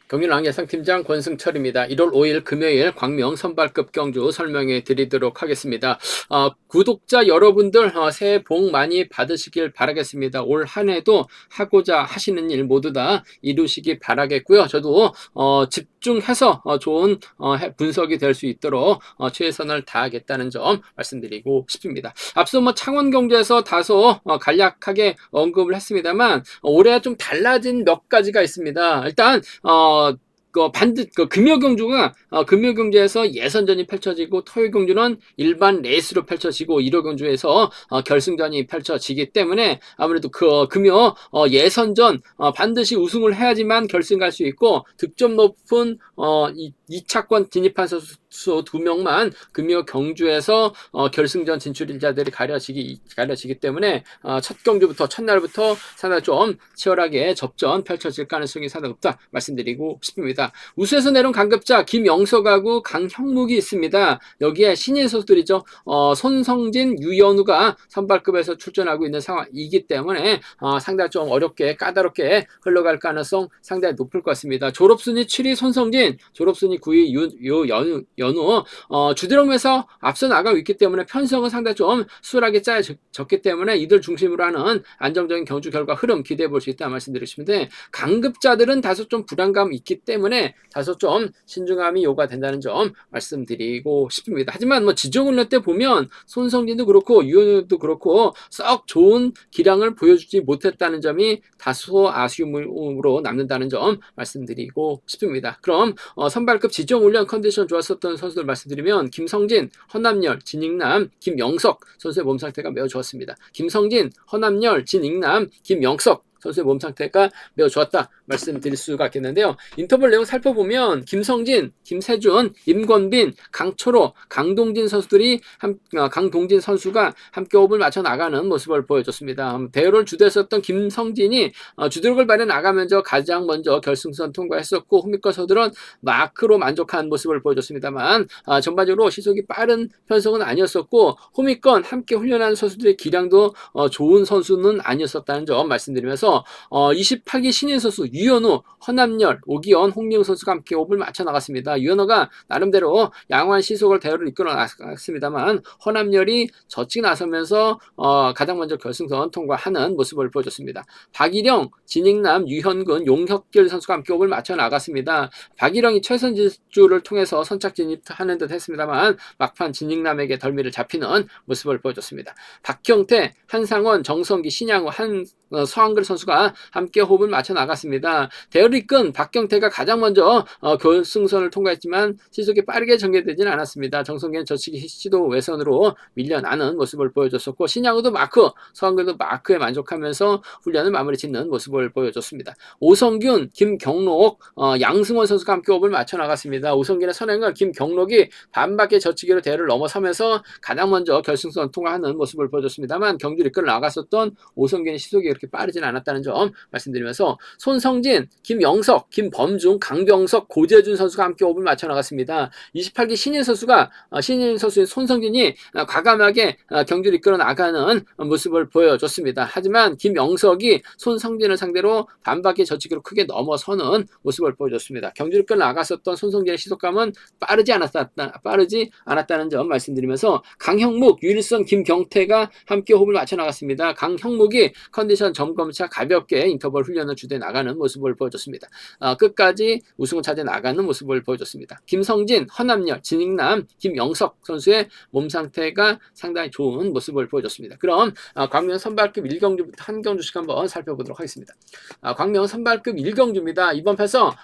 경륜왕 예상팀장 권승철입니다. 1월 5일 금요일 광명 선발급 경주 설명해 드리도록 하겠습니다. 구독자 여러분들 새해 복 많이 받으시길 바라겠습니다. 올 한 해도 하고자 하시는 일 모두 다 이루시기 바라겠고요. 저도 집중해서 좋은 분석이 될 수 있도록 최선을 다하겠다는 점 말씀드리고 싶습니다. 앞서 창원 경주에서 다소 간략하게 언급을 했습니다만 올해 좀 달라진 몇 가지가 있습니다. 일단 금요경주가 금요경주에서 예선전이 펼쳐지고 토요경주는 일반 레이스로 펼쳐지고 일요경주에서 결승전이 펼쳐지기 때문에 아무래도 금요 예선전 반드시 우승을 해야지만 결승 갈 수 있고 득점 높은 2차권 진입한 선수 2명만 금요 경주에서 결승전 진출자들이 가려지기 때문에 첫 경주부터 첫날부터 상당히 좀 치열하게 접전 펼쳐질 가능성이 상당히 높다 말씀드리고 싶습니다. 우수에서 내려온 강급자 김영석하고 강형묵이 있습니다. 여기에 신인 선수들이죠. 손성진, 유연우가 선발급에서 출전하고 있는 상황이기 때문에 상당히 좀 어렵게 까다롭게 흘러갈 가능성 상당히 높을 것 같습니다. 졸업순위 7위 손성진, 졸업순위 9위 연우 주드럼에서 앞서 나가고 있기 때문에 편성은 상당히 좀 수월하게 짜여졌기 때문에 이들 중심으로 하는 안정적인 경주 결과 흐름 기대해 볼 수 있다 말씀드리고 싶은데 강급자들은 다소 좀 불안감이 있기 때문에 다소 좀 신중함이 요구된다는 점 말씀드리고 싶습니다. 하지만 지정훈련 때 보면 손성진도 그렇고 유현우도 그렇고 썩 좋은 기량을 보여주지 못했다는 점이 다소 아쉬움으로 남는다는 점 말씀드리고 싶습니다. 그럼 선발급 지정훈련 컨디션 좋았었던 선수들 말씀드리면 김성진, 허남열, 진익남, 김영석 선수의 몸 상태가 매우 좋았습니다. 김성진, 허남열, 진익남, 김영석 선수의 몸 상태가 매우 좋았다 말씀드릴 수가 있겠는데요. 인터벌 내용 살펴보면 김성진, 김세준, 임권빈, 강초로, 강동진 선수가 함께 호흡을 맞춰 나가는 모습을 보여줬습니다. 대회를 주도했었던 김성진이 주도력을 발휘해 나가면서 가장 먼저 결승선 통과했었고 후미권 선수들은 마크로 만족한 모습을 보여줬습니다만 전반적으로 시속이 빠른 편성은 아니었었고 후미권 함께 훈련하는 선수들의 기량도 좋은 선수는 아니었었다는 점 말씀드리면서 28기 신인 선수 유현우, 허남열, 오기원, 홍명 선수가 함께 호흡을 맞춰 나갔습니다. 유현우가 나름대로 양호한 시속을 대회를 이끌어 나갔습니다만 허남열이 젖히고 나서면서 가장 먼저 결승선 통과하는 모습을 보여줬습니다. 박일영, 진익남, 유현근, 용혁길 선수가 함께 호흡을 맞춰 나갔습니다. 박일영이 최선 질주를 통해서 선착 진입하는 듯 했습니다만 막판 진익남에게 덜미를 잡히는 모습을 보여줬습니다. 박형태, 한상원, 정성기, 신양호, 서한글 선수가 함께 호흡을 맞춰 나갔습니다. 대회를 이끈 박경태가 가장 먼저 결승선을 통과했지만 시속이 빠르게 전개되지는 않았습니다. 정성기는 젖히기 시도 외선으로 밀려나는 모습을 보여줬었고 신양호도 마크, 서한글도 마크에 만족하면서 훈련을 마무리 짓는 모습을 보여줬습니다. 오성균, 김경록, 양승원 선수가 함께 호흡을 맞춰 나갔습니다. 오성균의 선행을 김경록이 반바퀴 젖히기로 대회를 넘어서면서 가장 먼저 결승선 통과하는 모습을 보여줬습니다만 경주를 이끌어 나갔었던 오성균의 시속이 그렇게 빠르진 않았다는 점 말씀드리면서 손성진, 김영석, 김범중, 강병석, 고재준 선수가 함께 호흡을 맞춰 나갔습니다. 28기 신인 선수인 손성진이 과감하게 경주를 이끌어 나가는 모습을 보여줬습니다. 하지만 김영석이 손성진을 상대로 반바퀴 젖히기로 크게 넘어서는 모습을 보여줬습니다. 경주를 이끌어 나갔었던 손성진의 시속감은 빠르지 않았다는 점 말씀드리면서 강형묵, 유일성, 김경태가 함께 호흡을 맞춰 나갔습니다. 강형묵이 컨디션 점검차 가볍게 인터벌 훈련을 주도해 나가는 모습을 보여줬습니다. 끝까지 우승을 차지해 나가는 모습을 보여줬습니다. 김성진, 허남열, 진익남, 김영석 선수의 몸 상태가 상당히 좋은 모습을 보여줬습니다. 그럼 광명 선발급 1경주부터 한 경주씩 한번 살펴보도록 하겠습니다. 광명 선발급 1경주입니다. 이번 패서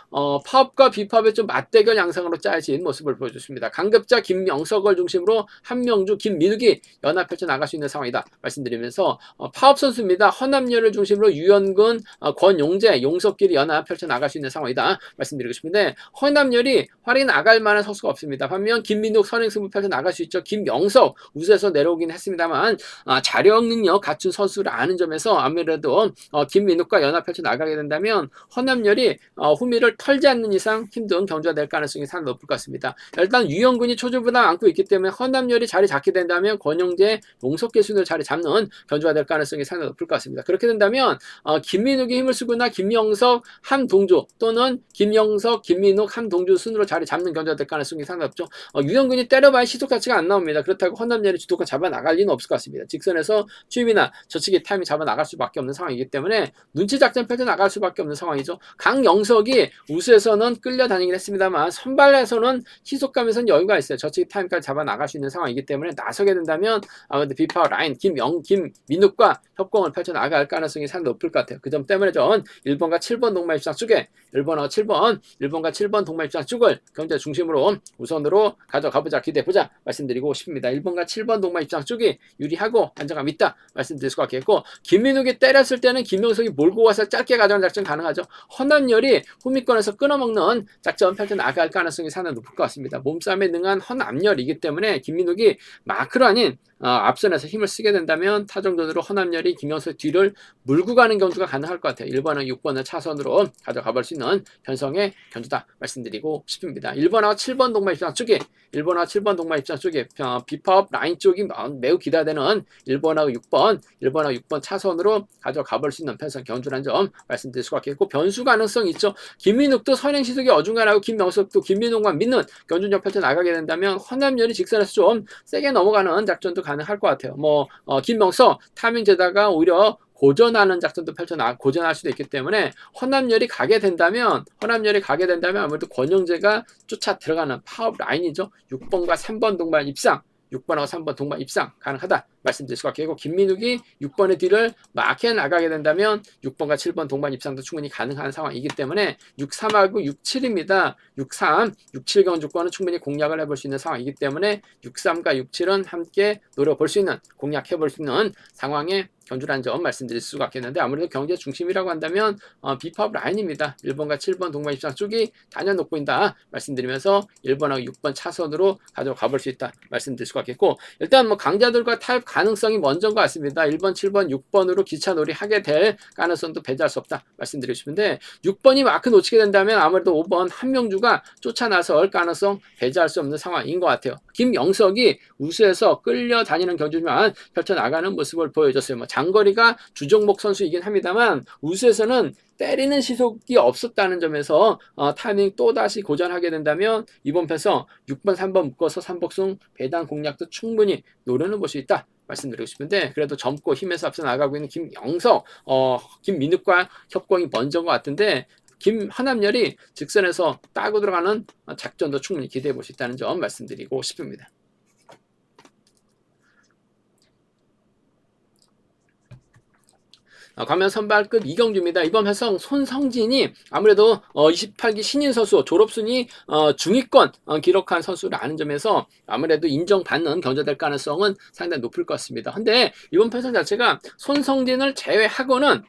파업과 비파업의 좀 맞대결 양상으로 짜여진 모습을 보여줬습니다. 강급자 김영석을 중심으로 한명주, 김민욱이 연합 펼쳐 나갈 수 있는 상황이다 말씀드리면서 파업 선수입니다. 허남열을 중심으로 유현근, 권용재, 용석길이 연합 펼쳐 나갈 수 있는 상황이다 말씀드리고 싶은데 허남열이 활약이 나갈 만한 선수가 없습니다. 반면 김민욱 선행승부 펼쳐 나갈 수 있죠. 김영석 우수에서 내려오긴 했습니다만 자력 능력 갖춘 선수라는 점에서 아무래도 김민욱과 연합 펼쳐 나가게 된다면 허남열이 후미를 털지 않는 이상 힘든 경주가 될 가능성이 상당히 높을 것 같습니다. 일단 유현근이 초조부담 안고 있기 때문에 허남열이 자리 잡게 된다면 권용재, 용석길 순으로 자리 잡는 경주가 될 가능성이 상당히 높을 것 같습니다. 그렇게 된다면 김민욱이 힘을 쓰거나 김영석, 한동주 또는 김영석, 김민욱, 한동주 순으로 자리 잡는 견제가 될 가능성이 상당히 높죠. 유영근이 때려봐야 시속 자체가 안 나옵니다. 그렇다고 헌남열이 주도권 잡아 나갈 리는 없을 것 같습니다. 직선에서 추임이나 저측의 타임이 잡아 나갈 수밖에 없는 상황이기 때문에 눈치 작전 펼쳐 나갈 수밖에 없는 상황이죠. 강영석이 우수에서는 끌려다니긴 했습니다만 선발에서는 시속감에서는 여유가 있어요. 저측의 타임까지 잡아 나갈 수 있는 상황이기 때문에 나서게 된다면 아무래도 비파워 라인 김민욱과 협공을 펼쳐 나갈 가능성이 상당히 높을 것 같아요. 그 점 때문에 전 1번과 7번 동마 입장 쪽에 1번하고 1번과 7번 동마 입장 쪽을 경제 중심으로 우선으로 가져가보자, 기대해보자 말씀드리고 싶습니다. 1번과 7번 동마 입장 쪽이 유리하고 안정감 있다 말씀드릴 수가 있겠고, 김민욱이 때렸을 때는 김명석이 몰고 와서 짧게 가져가는 작전 가능하죠. 헌남열이 후미권에서 끊어먹는 작전 펼쳐 나갈 가능성이 상당히 높을 것 같습니다. 몸싸움에 능한 헌남열이기 때문에 김민욱이 마크로 아닌 앞선에서 힘을 쓰게 된다면 타정전으로 헌남열이 김영석 뒤를 물고 가는 경주가 가능할 것 같아요. 1번과 6번을 차선으로 가져가 볼 수 있는 편성의 견주다 말씀드리고 싶습니다. 1번하고 7번 동마 입장 쪽에 1번하고 7번 동마 입장 쪽에 비파업 라인 쪽이 매우 기대되는 1번하고 6번 차선으로 가져가 볼 수 있는 편성 견주라는 점 말씀드릴 수가 있겠고, 변수 가능성 있죠. 김민욱도 선행 시속이 어중간하고 김명석도 김민욱만 믿는 견주전 펼쳐 나가게 된다면 헌남열이 직선에서 좀 세게 넘어가는 작전도 가능할 것 같아요. 김명석 타이밍 재다가 오히려 고전하는 작전도 고전할 수도 있기 때문에 헌남열이 가게 된다면 아무래도 권영재가 쫓아 들어가는 파업 라인이죠. 6번과 3번 동반 입상, 6번하고 3번 동반 입상 가능하다 말씀드릴 수가 있고, 김민욱이 6번의 뒤를 막해 나가게 된다면 6번과 7번 동반 입상도 충분히 가능한 상황이기 때문에 6-3하고 6-7입니다. 6-3, 6-7 경주권은 충분히 공략을 해볼 수 있는 상황이기 때문에 6-3과 6-7은 함께 노려볼 수 있는, 공략해볼 수 있는 상황에 견주라는 점 말씀드릴 수가 있겠는데, 아무래도 경제 중심이라고 한다면 비파업 라인입니다. 1번과 7번 동반 입상 쪽이 단연 돋보인다 말씀드리면서 1번하고 6번 차선으로 가져가 볼 수 있다 말씀드릴 수가 있겠고, 일단 강자들과 타협 가능성이 먼저인 것 같습니다. 1번, 7번, 6번으로 기차놀이 하게 될 가능성도 배제할 수 없다 말씀드리고 싶은데, 6번이 마크 놓치게 된다면 아무래도 5번 한명주가 쫓아나설 가능성 배제할 수 없는 상황인 것 같아요. 김영석이 우수에서 끌려다니는 경주지만 펼쳐나가는 모습을 보여줬어요. 장거리가 주종목 선수이긴 합니다만 우수에서는 때리는 시속이 없었다는 점에서 타이밍 또다시 고전하게 된다면 이번 패서 6번, 3번 묶어서 3복승 배당 공략도 충분히 노려는 볼 수 있다 말씀드리고 싶은데, 그래도 젊고 힘에서 앞서 나가고 있는 김영석, 김민욱과 협공이 먼저인 것 같은데 김헌남열이 직선에서 따고 들어가는 작전도 충분히 기대해 볼 수 있다는 점 말씀드리고 싶습니다. 과면 선발급 이경주입니다. 이번 회성 손성진이 아무래도 28기 신인 선수, 졸업순위 중위권 기록한 선수라는 점에서 아무래도 인정받는 견제될 가능성은 상당히 높을 것 같습니다. 근데 이번 패선 자체가 손성진을 제외하고는,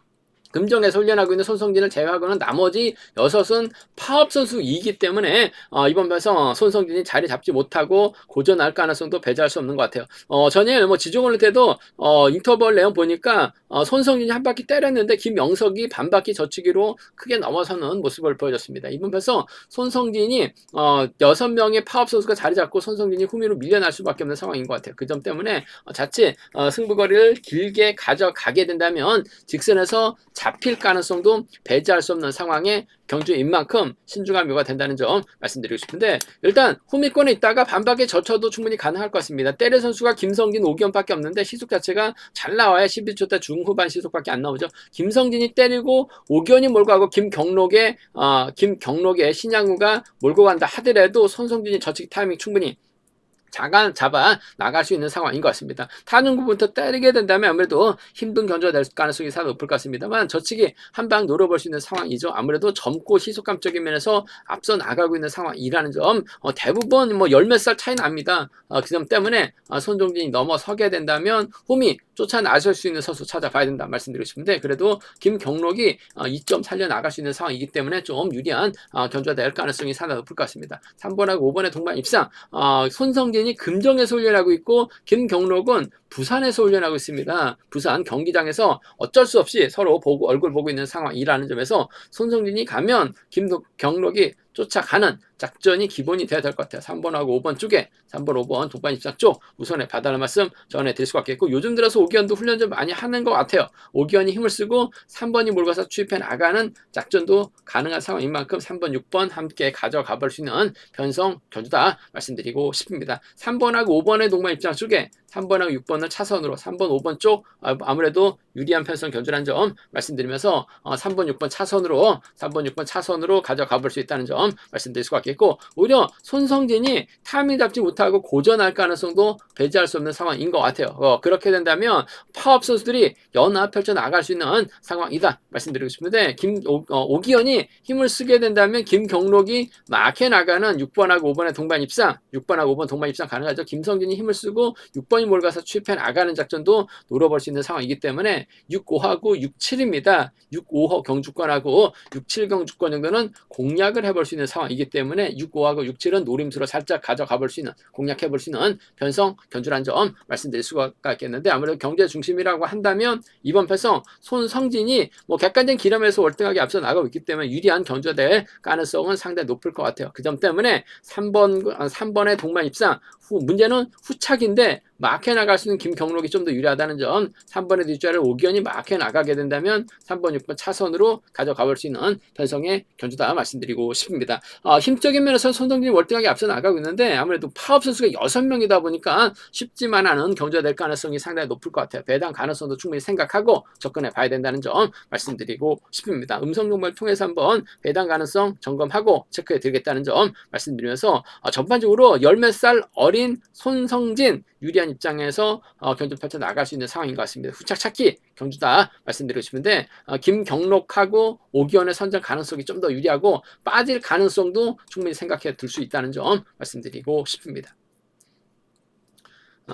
금정에서 훈련하고 있는 손성진을 제외하고는 나머지 6은 파업 선수이기 때문에 이번 배서 손성진이 자리 잡지 못하고 고전할 가능성도 배제할 수 없는 것 같아요. 전일 지종을 때도 인터벌 내용 보니까 손성진이 한 바퀴 때렸는데 김영석이 반 바퀴 젖히기로 크게 넘어서는 모습을 보여줬습니다. 이번 배서 손성진이 6명의 파업 선수가 자리 잡고 손성진이 후미로 밀려날 수밖에 없는 상황인 것 같아요. 그 점 때문에 자칫 승부거리를 길게 가져가게 된다면 직선에서 잡힐 가능성도 배제할 수 없는 상황에 경주인 만큼 신중한 묘가 된다는 점 말씀드리고 싶은데, 일단 후미권에 있다가 반박에 젖혀도 충분히 가능할 것 같습니다. 때릴 선수가 김성진, 오기현밖에 없는데 시속 자체가 잘 나와야 11초대 중후반 시속밖에 안 나오죠. 김성진이 때리고 오기현이 몰고 가고 김경록의 신양우가 몰고 간다 하더라도 손성진이 저측 타이밍 충분히 잡아 나갈 수 있는 상황인 것 같습니다. 타는구부터 때리게 된다면 아무래도 힘든 견제가 될 가능성이 상당히 높을 것 같습니다만 저측이 한 방 노려볼 수 있는 상황이죠. 아무래도 젊고 시속감적인 면에서 앞서 나가고 있는 상황이라는 점, 대부분 열 몇 살 차이 납니다. 그 점 때문에 손종진이 넘어서게 된다면 홈이 쫓아나설 수 있는 선수 찾아봐야 된다 말씀드리고 싶은데, 그래도 김경록이 2점 살려나갈 수 있는 상황이기 때문에 좀 유리한 견제가 될 가능성이 상당히 높을 것 같습니다. 3번하고 5번의 동반 입상, 손성진이 금정에서 훈련하고 있고 김경록은 부산에서 훈련하고 있습니다. 부산 경기장에서 어쩔 수 없이 서로 얼굴 보고 있는 상황이라는 점에서 손성진이 가면 김경록이 쫓아가는 작전이 기본이 돼야 될 것 같아요. 3번하고 5번 쪽에 3번, 5번 동반 입상 쪽 우선에 봐달라는 말씀 전해드릴 수가 있겠고, 요즘 들어서 오기현도 훈련 좀 많이 하는 것 같아요. 오기현이 힘을 쓰고 3번이 몰아서 추입해 나가는 작전도 가능한 상황인 만큼 3번, 6번 함께 가져가 볼 수 있는 변성 견주다 말씀드리고 싶습니다. 3번하고 5번의 동반 입장 쪽에 3번하고 6번을 차선으로 3번, 5번 쪽 아무래도 유리한 편성 견주라는 점 말씀드리면서 3번, 6번 차선으로 3번, 6번 차선으로 가져가 볼 수 있다는 점 말씀드릴 수가 있겠고, 오히려 손성진이 타이밍 잡지 못하고 고전할 가능성도 배제할 수 없는 상황인 것 같아요. 그렇게 된다면 파업 선수들이 연합 펼쳐 나갈 수 있는 상황이다 말씀드리고 싶은데, 오기현이 힘을 쓰게 된다면 김경록이 막해 나가는 6번하고 5번의 동반 입상, 6번하고 5번 동반 입상 가능하죠. 김성진이 힘을 쓰고 6번이 몰가서 추입해 나가는 작전도 노려볼 수 있는 상황이기 때문에 6, 5하고 6, 7입니다. 6, 5호 경주권하고 6, 7 경주권 정도는 공략을 해볼 수 있는 상황이기 때문에 6, 5하고 6, 7은 노림수로 살짝 가져가 볼 수 있는, 공략해 볼 수 있는 편성 견주라는 점 말씀드릴 수가 있겠는데, 아무래도 경제 중심이라고 한다면 이번 편성 손성진이 객관적인 기름에서 월등하게 앞서 나가고 있기 때문에 유리한 견주가 될 가능성은 상당히 높을 것 같아요. 그 점 때문에 3번의 동반 입상, 문제는 후착인데 막해 나갈 수 있는 김경록이 좀 더 유리하다는 점, 3번의 뒷자리를 오기현이 막해 나가게 된다면 3번, 6번 차선으로 가져가 볼 수 있는 편성의 견주다 말씀드리고 싶습니다. 힘적인 면에서 손성진이 월등하게 앞서 나가고 있는데, 아무래도 파업 선수가 6명이다 보니까 쉽지만 않은 견주가 될 가능성이 상당히 높을 것 같아요. 배당 가능성도 충분히 생각하고 접근해 봐야 된다는 점 말씀드리고 싶습니다. 음성 정보를 통해서 한번 배당 가능성 점검하고 체크해 드리겠다는 점 말씀드리면서, 전반적으로 열 몇 살 어린 손성진 유리한 입장에서 견주 펼쳐 나갈 수 있는 상황인 것 같습니다. 후착 찾기 경주다 말씀드리고 싶은데, 김경록하고 오기현의 선정 가능성이 좀 더 유리하고 빠질 가능성도 충분히 생각해 둘 수 있다는 점 말씀드리고 싶습니다.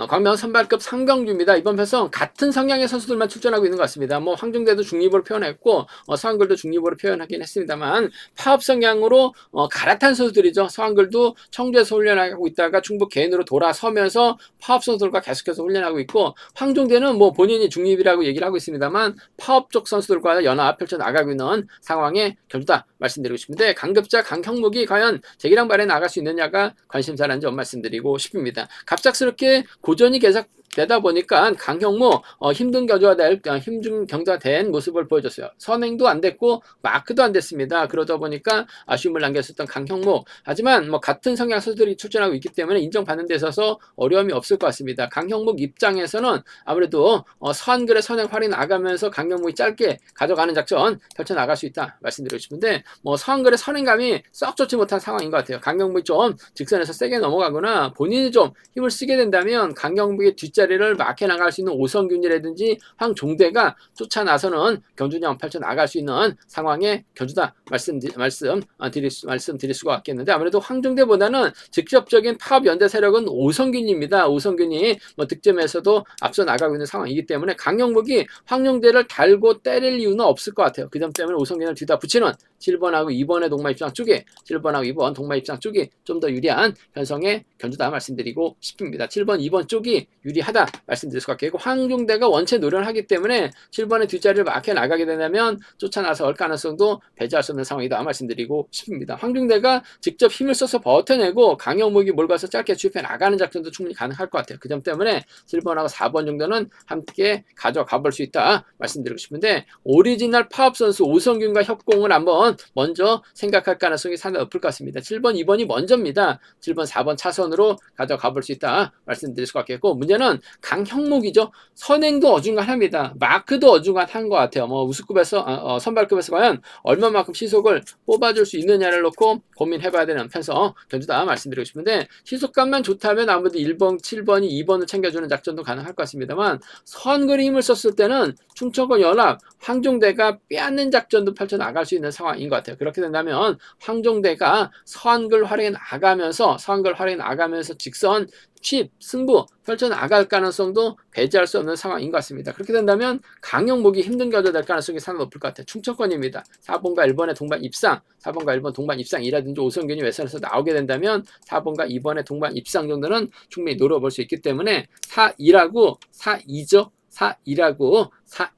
광명 선발급 상경주입니다. 이번 편성 같은 성향의 선수들만 출전하고 있는 것 같습니다. 황중대도 중립으로 표현했고 서한글도 중립으로 표현하긴 했습니다만, 파업 성향으로 갈아탄 선수들이죠. 서한글도 청주에서 훈련하고 있다가 충북 개인으로 돌아서면서 파업 선수들과 계속해서 훈련하고 있고, 황중대는 본인이 중립이라고 얘기를 하고 있습니다만 파업 쪽 선수들과 연합 펼쳐 나가고 있는 상황에 견주다 말씀드리고 싶은데, 강급자 강형묵이 과연 재기랑 발에 나갈 수 있느냐가 관심사라는 점 말씀드리고 싶습니다. 갑작스럽게 고전이 계속 되다 보니까 강형무 힘든 경주가 된 모습을 보여줬어요. 선행도 안 됐고 마크도 안 됐습니다. 그러다 보니까 아쉬움을 남겼었던 강형무. 하지만 같은 성향 선수들이 출전하고 있기 때문에 인정받는 데 있어서 어려움이 없을 것 같습니다. 강형무 입장에서는 아무래도 서한글의 선행 활이 나가면서 강형무이 짧게 가져가는 작전 펼쳐 나갈 수 있다 말씀드리고 싶은데, 서한글의 선행감이 썩 좋지 못한 상황인 것 같아요. 강형무이 좀 직선에서 세게 넘어가거나 본인이 좀 힘을 쓰게 된다면 강형무의 뒷자리를 막해 나갈 수 있는 오성균이라든지 황종대가 쫓아 나서는 견주량 펼쳐 나갈 수 있는 상황에 견주다 말씀드릴 수가 있겠는데, 아무래도 황종대보다는 직접적인 파업 연대 세력은 오성균입니다. 오성균이 득점에서도 앞서 나가고 있는 상황이기 때문에 강형묵이 황종대를 달고 때릴 이유는 없을 것 같아요. 그 점 때문에 오성균을 뒤다 붙이는 7번하고 2번의 동마 입장 쪽에 7번하고 2번 동마 입장 쪽이 좀 더 유리한 편성의 견주다 말씀드리고 싶습니다. 7번, 2번 쪽이 유리하다 말씀드릴 수가 있고, 황종대가 원체 노련을 하기 때문에 7번의 뒷자리를 막혀 나가게 된다면 쫓아나서 올 가능성도 배제할 수 없는 상황이다 말씀드리고 싶습니다. 황종대가 직접 힘을 써서 버텨내고 강형묵이 몰가서 짧게 추입해 나가는 작전도 충분히 가능할 것 같아요. 그 점 때문에 7번하고 4번 정도는 함께 가져가 볼 수 있다 말씀드리고 싶은데, 오리지널 파업 선수 오성균과 협공을 한번 먼저 생각할 가능성이 상당히 높을 것 같습니다. 7번, 2번이 먼저입니다. 7번, 4번 차선으로 가져가 볼 수 있다 말씀드릴 수가 있겠고, 문제는 강형묵이죠. 선행도 어중간합니다. 마크도 어중간한 것 같아요. 우수급에서 선발급에서 과연 얼마만큼 시속을 뽑아줄 수 있느냐를 놓고 고민해봐야 되는 편성 견주다 말씀드리고 싶은데, 시속감만 좋다면 아무래도 1번, 7번이 2번을 챙겨주는 작전도 가능할 것 같습니다만, 서한글이 힘을 썼을 때는 충청권 연합 황종대가 빼앗는 작전도 펼쳐 나갈 수 있는 상황인 것 같아요. 그렇게 된다면 황종대가 서한글 활용해 나가면서 직선 취입, 승부 펼쳐 나갈 가능성도 배제할 수 없는 상황인 것 같습니다. 그렇게 된다면 강형묵이 힘든 견주 될 가능성이 상당히 높을 것 같아요. 충청권입니다. 4번과 1번의 동반 입상, 4번과 1번 동반 입상이라든지 오성균이 외선에서 나오게 된다면 4번과 2번의 동반 입상 정도는 충분히 노려볼 수 있기 때문에 4-2라고 4-2죠. 4-2라고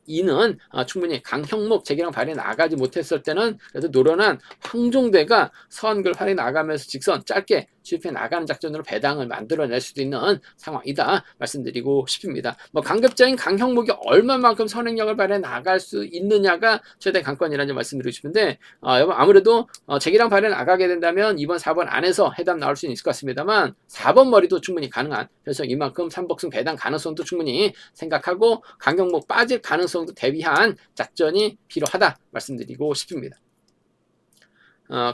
2는 충분히 강형목 재기랑 발이 나가지 못했을 때는 그래도 노련한 황종대가 선글 활이 나가면서 직선 짧게 수입해 나가는 작전으로 배당을 만들어낼 수도 있는 상황이다 말씀드리고 싶습니다. 뭐 강급자인 강형목이 얼마만큼 선행력을 발휘해 나갈 수 있느냐가 최대 관건이라는 점 말씀드리고 싶은데 아무래도 재기랑 발휘해 나가게 된다면 2번 4번 안에서 해답 나올 수는 있을 것 같습니다만 4번 머리도 충분히 가능한, 그래서 이만큼 3복승 배당 가능성도 충분히 생각하고 강형목 빠질 가능성도 대비한 작전이 필요하다 말씀드리고 싶습니다.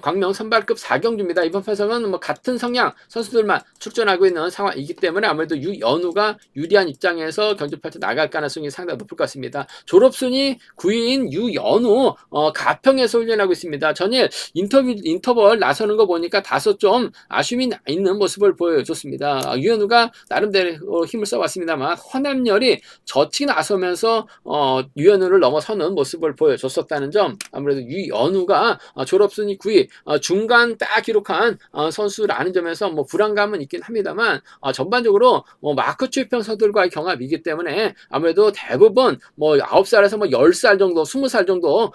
광명 선발급 4경주입니다. 이번 편성은 뭐 같은 성향 선수들만 출전하고 있는 상황이기 때문에 아무래도 유연우가 유리한 입장에서 경주 펼쳐 나갈 가능성이 상당히 높을 것 같습니다. 졸업순위 9위인 유연우 가평에서 훈련하고 있습니다. 전일 인터벌 나서는 거 보니까 다소 좀 아쉬움이 있는 모습을 보여줬습니다. 유연우가 나름대로 힘을 써왔습니다만 허남열이 저치 나서면서 유연우를 넘어서는 모습을 보여줬었다는 점, 아무래도 유연우가 졸업순위 9위 중간 딱 기록한 선수라는 점에서 뭐 불안감은 있긴 합니다만 전반적으로 마크 출평서들과의 경합이기 때문에 아무래도 대부분 뭐 9살에서 뭐 10살 정도 20살 정도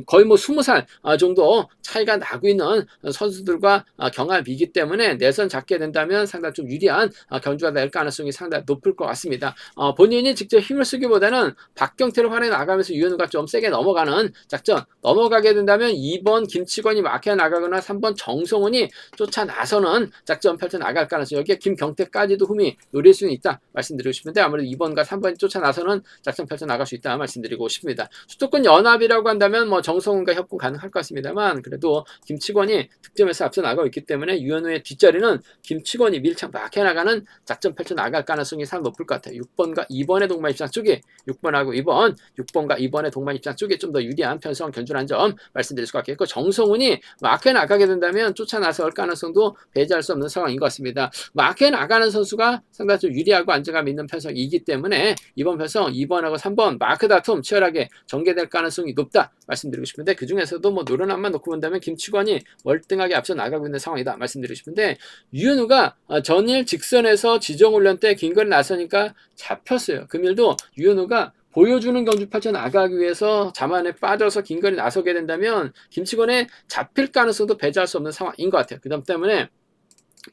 거의 뭐 20살 정도 차이가 나고 있는 선수들과 경합이기 때문에 내선 잡게 된다면 상당히 좀 유리한 경주가 될 가능성이 상당히 높을 것 같습니다. 본인이 직접 힘을 쓰기보다는 박경태를 활용해 나가면서 유현우가 좀 세게 넘어가는 작전, 넘어가게 된다면 2번 김치권이 막혀 나가거나 3번 정성훈이 쫓아 나서는 작전 펼쳐 나갈 가능성, 여기에 김경태까지도 흠이 노릴 수는 있다 말씀드리고 싶은데 아무래도 2번과 3번이 쫓아 나서는 작전 펼쳐 나갈 수 있다 말씀드리고 싶습니다. 수도권 연합이라고 한다면 뭐 정성훈과 협공 가능할 것 같습니다만 그래도 김치권이 득점에서 앞서 나가고 있기 때문에 유현우의 뒷자리는 김치권이 밀착 막혀 나가는 작전 펼쳐 나갈 가능성이 상당히 높을 것 같아요. 6번과 2번의 동반 입장 쪽이 6번하고 2번, 6번과 2번의 동반 입장 쪽이 좀 더 유리한 편성 견주라는 점 말씀드릴 수 같겠고, 정성훈이 마크에 나가게 된다면 쫓아 나설 가능성도 배제할 수 없는 상황인 것 같습니다. 마크에 나가는 선수가 상당히 좀 유리하고 안정감 있는 편성이기 때문에 이번 편성 2번하고 3번 마크 다툼 치열하게 전개될 가능성이 높다 말씀드리고 싶은데 그 중에서도 뭐 노련함만 놓고 본다면 김치권이 월등하게 앞서 나가고 있는 상황이다 말씀드리고 싶은데 유현우가 전일 직선에서 지정훈련 때 긴거리 나서니까 잡혔어요. 금일도 유현우가 보여주는 경주 펼쳐 나가기 위해서 자만에 빠져서 긴거리 나서게 된다면 김치권에 잡힐 가능성도 배제할 수 없는 상황인 것 같아요. 그 점 때문에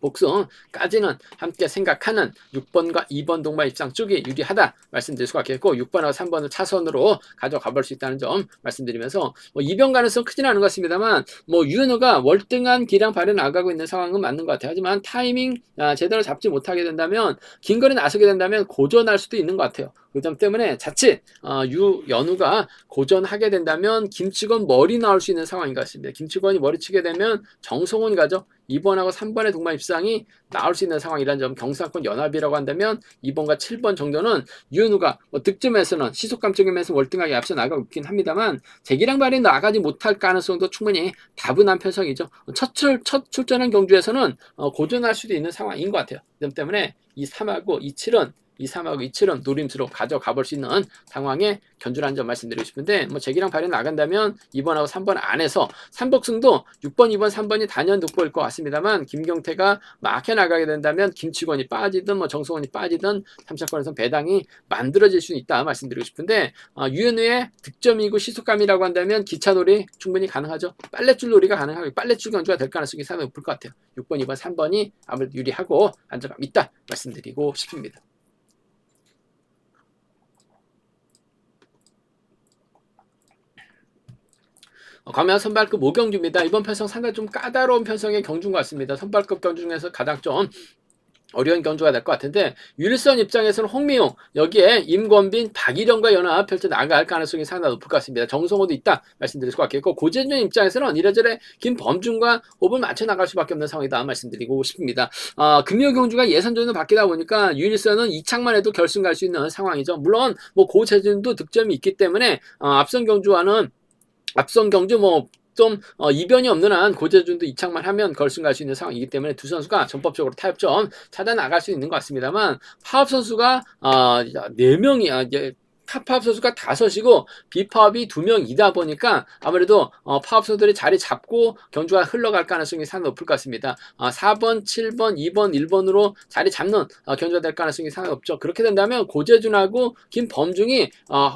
복승까지는 함께 생각하는 6번과 2번 동반 입장 쪽이 유리하다 말씀드릴 수가 있겠고 6번하고 3번을 차선으로 가져가 볼 수 있다는 점 말씀드리면서 뭐 이변 가능성 크지는 않은 것 같습니다만 뭐 유현우가 월등한 기량 발휘 나가고 있는 상황은 맞는 것 같아요. 하지만 타이밍 제대로 잡지 못하게 된다면 긴거리 나서게 된다면 고전할 수도 있는 것 같아요. 그 점 때문에 자칫 유연우가 고전하게 된다면 김치권 머리 나올 수 있는 상황인 것 같습니다. 김치권이 머리 치게 되면 정성훈이 가죠. 2번하고 3번의 동반 입상이 나올 수 있는 상황이라는 점, 경상권 연합이라고 한다면 2번과 7번 정도는 유현우가 뭐 득점에서는 시속감적인 면에서 월등하게 앞서 나가고 있긴 합니다만 재기량 발휘 나가지 못할 가능성도 충분히 다분한 편성이죠. 첫 출전한 경주에서는 고전할 수도 있는 상황인 것 같아요. 그 점 때문에 이 3하고 이 7은 2, 3하고 2, 7은 노림수로 가져가 볼 수 있는 상황에 견주라는 점 말씀드리고 싶은데 뭐 재기량 발휘 나간다면 2번하고 3번 안에서 3복승도 6번, 2번, 3번이 단연 돋보일 것 같습니다만 김경태가 막혀 나가게 된다면 김치권이 빠지든 뭐 정성원이 빠지든 3차권에서 배당이 만들어질 수 있다 말씀드리고 싶은데 유현우의 득점이고 시속감이라고 한다면 기차놀이 충분히 가능하죠. 빨래줄 놀이가 가능하고 빨래줄 경주가 될 가능성이 상당히 높을 것 같아요. 6번, 2번, 3번이 아무래도 유리하고 안정감 있다 말씀드리고 싶습니다. 광명 선발급 5경주입니다. 이번 편성 상당히 좀 까다로운 편성의 경주인 것 같습니다. 선발급 경주 중에서 가장 좀 어려운 경주가 될 것 같은데 유일선 입장에서는 홍미용, 여기에 임권빈, 박일영과 연합 펼쳐 나갈 가능성이 상당히 높을 것 같습니다. 정성호도 있다 말씀드릴 수 같겠고 고재준 입장에서는 이래저래 김범준과 호흡을 맞춰 나갈 수밖에 없는 상황이다 말씀드리고 싶습니다. 금요 경주가 예선전으로 바뀌다 보니까 유일선은 이창만 해도 결승 갈 수 있는 상황이죠. 물론 뭐 고재준도 득점이 있기 때문에 앞선 경주 뭐 좀 이변이 없는 한 고재준도 이창만 하면 결승 갈 수 있는 상황이기 때문에 두 선수가 전법적으로 타협점 찾아 나갈 수 있는 것 같습니다만 파업 선수가 4명이 파업 선수가 5이고 비파업이 2명이다 보니까 아무래도 파업 선수들이 자리 잡고 경주가 흘러갈 가능성이 상당히 높을 것 같습니다. 4번, 7번, 2번, 1번으로 자리 잡는 경주가 될 가능성이 상당히 높죠. 그렇게 된다면 고재준하고 김범중이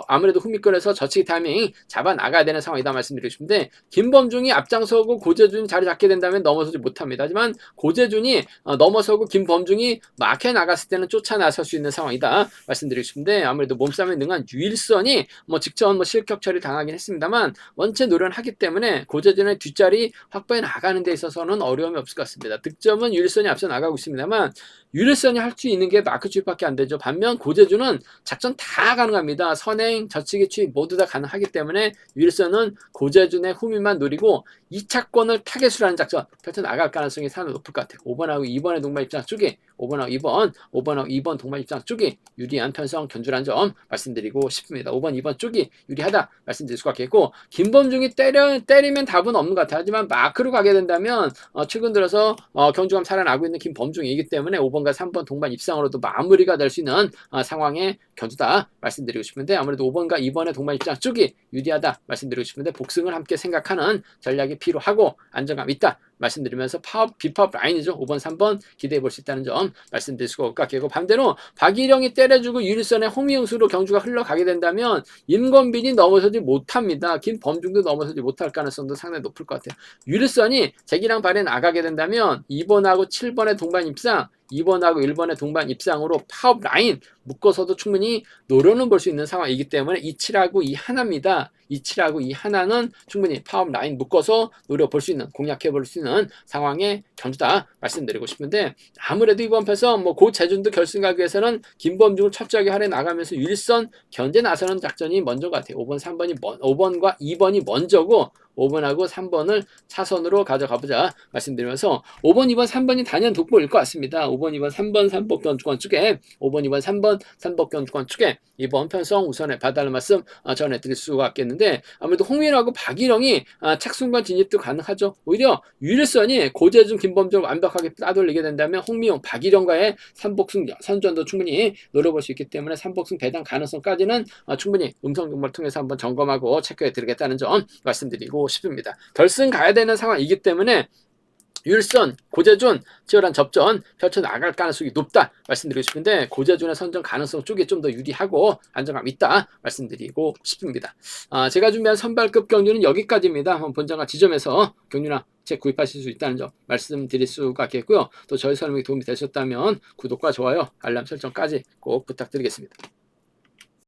아무래도 후미권에서 저치기 타이밍 잡아 나가야 되는 상황이다 말씀드리고 싶은데, 김범중이 앞장서고 고재준이 자리 잡게 된다면 넘어서지 못합니다. 하지만 고재준이 넘어서고 김범중이 막혀 나갔을 때는 쫓아 나설 수 있는 상황이다 말씀드리고 싶은데, 아무래도 몸싸움에 능한 유일선이 직전 실격 처리 당하긴 했습니다만 원체 노련을 하기 때문에 고재준의 뒷자리 확보해 나가는 데 있어서는 어려움이 없을 것 같습니다. 득점은 유일선이 앞서 나가고 있습니다만 유일선이 할 수 있는 게 마크 투입밖에 안 되죠. 반면 고재준은 작전 다 가능합니다. 선행, 저치기, 투입 모두 다 가능하기 때문에 유일선은 고재준의 후미만 노리고 2차권을 타겟으로 하는 작전 펼쳐 나갈 가능성이 상당히 높을 것 같아요. 5번하고 2번의 동반 입장 쪽이 5번하고 2번 동반 입장 쪽이 유리한 편성 견주라는 점 말씀드리고 싶습니다. 5번, 2번 쪽이 유리하다 말씀드릴 수가 있겠고, 김범중이 때리면 답은 없는 것 같아요. 하지만 마크로 가게 된다면 최근 들어서 경주감 살아나고 있는 김범중이기 때문에 5번과 3번 동반 입상으로도 마무리가 될 수 있는 상황의 견주다 말씀드리고 싶은데, 아무래도 5번과 2번의 동반 입장 쪽이 유리하다 말씀드리고 싶은데 복승을 함께 생각하는 전략이 필요하고 안정감 있다 말씀드리면서 비파업 라인이죠. 5번, 3번 기대해 볼 수 있다는 점 말씀드릴 수가 있을 것 같고, 반대로 박일영이 때려주고 유일선의 홍미영수로 경주가 흘러가게 된다면 임건빈이 넘어서지 못합니다. 김범중도 넘어서지 못할 가능성도 상당히 높을 것 같아요. 유일선이 제기랑 발에 나가게 된다면 2번하고 7번의 동반 입상, 2번하고 1번의 동반 입상으로 파업 라인 묶어서도 충분히 노려는 볼 수 있는 상황이기 때문에 이 7하고 이 하나입니다. 이 7하고 이 하나는 충분히 파업 라인 묶어서 노려볼 수 있는, 공략해볼 수 있는 상황의 견주다 말씀드리고 싶은데, 아무래도 이번 패서 고재준도 결승 가기 위해서는 김범중을 철저하게 할애 나가면서 유일선 견제 나서는 작전이 먼저 같아요. 5번과 2번이 먼저고 5번하고 3번을 차선으로 가져가보자 말씀드리면서 5번, 2번, 3번이 단연 돋보일 것 같습니다. 5번, 2번, 3번, 3번 견주권 쪽에 5번, 2번, 3번, 3번 견주권 쪽에 이번 편성 우선에 봐달라는 말씀 전해드릴 수가 있겠는데, 아무래도 홍민호하고 박일영이 착순간 진입도 가능하죠. 오히려 유일선이 고재준, 김범중 완벽하게 따돌리게 된다면 홍민호, 박일영과의 3복승 선전도 충분히 노려볼 수 있기 때문에 3복승 배당 가능성까지는 충분히 음성 정보를 통해서 한번 점검하고 체크해 드리겠다는 점 말씀드리고 싶습니다. 결승 가야 되는 상황이기 때문에 유일선, 고재준 치열한 접전 펼쳐나갈 가능성이 높다 말씀드리고 싶은데, 고재준의 선전 가능성 쪽이 좀 더 유리하고 안정감 있다 말씀드리고 싶습니다. 제가 준비한 선발급 경주는 여기까지입니다. 본장과 지점에서 경주나 책 구입하실 수 있다는 점 말씀드릴 수가 있겠고요. 또 저희 설명이 도움이 되셨다면 구독과 좋아요, 알람 설정까지 꼭 부탁드리겠습니다.